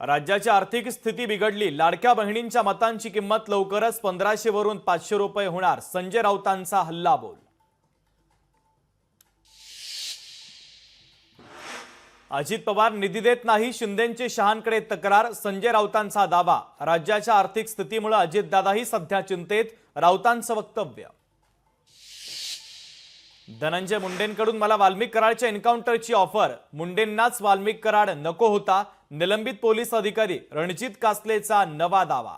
राज्याची आर्थिक स्थिती बिघडली। लाडक्या बहिणींच्या मतांची किंमत लवकरच 1500 वरून 500 रुपये होणार। संजय राऊतांचा हल्लाबोल। अजित पवार निधी देत नाही, शिंदेंची शहांकडे तक्रार। संजय राऊतांचा दावा। राज्याच्या आर्थिक स्थितीमुळे अजितदादाही सध्या चिंतेत। राऊतांचं वक्तव्य। धनंजय मुंडेंकडून मला वाल्मिक कराडच्या एन्काउंटरची ऑफर। मुंडेंनाच वाल्मिक कराड नको होता। निलंबित पोलीस अधिकारी रणजित कासलेचा नवा दावा।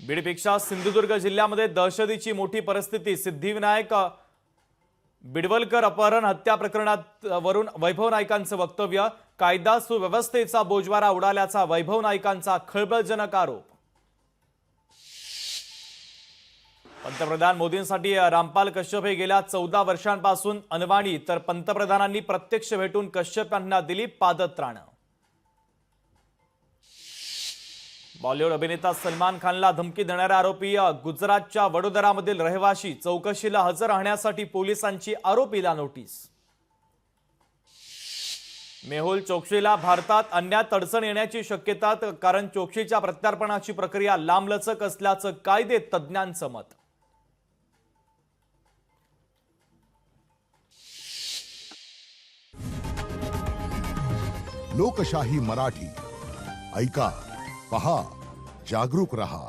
बीडपेक्षा सिंधुदुर्ग जिल्ह्यामध्ये दहशतीची मोठी परिस्थिती। सिद्धिविनायक बिडवलकर अपहरण हत्या प्रकरणात वरून वैभव नाईकांचं वक्तव्य। कायदा सुव्यवस्थेचा बोजवारा उडाल्याचा वैभव नाईकांचा खळबळजनक आरोप। पंतप्रधान मोदींसाठी रामपाल कश्यप हे गेल्या 14 वर्षांपासून अनवाणी, तर पंतप्रधानांनी प्रत्यक्ष भेटून कश्यप यांना दिली पादत्राणं। बॉलिवूड अभिनेता सलमान खानला धमकी देणारा आरोपी गुजरातच्या वडोदरामधील रहिवाशी चौकशीला हजर राहण्यासाठी पोलिसांची आरोपीला नोटीस। मेहुल चोक्सीला भारतात आणण्यात अडचण येण्याची शक्यता, कारण चोक्सीच्या प्रत्यार्पणाची प्रक्रिया लांबलचक असल्याचं कायदे तज्ज्ञांचं मत। लोकशाही मराठी ऐका, पहा, जागरूक रहा।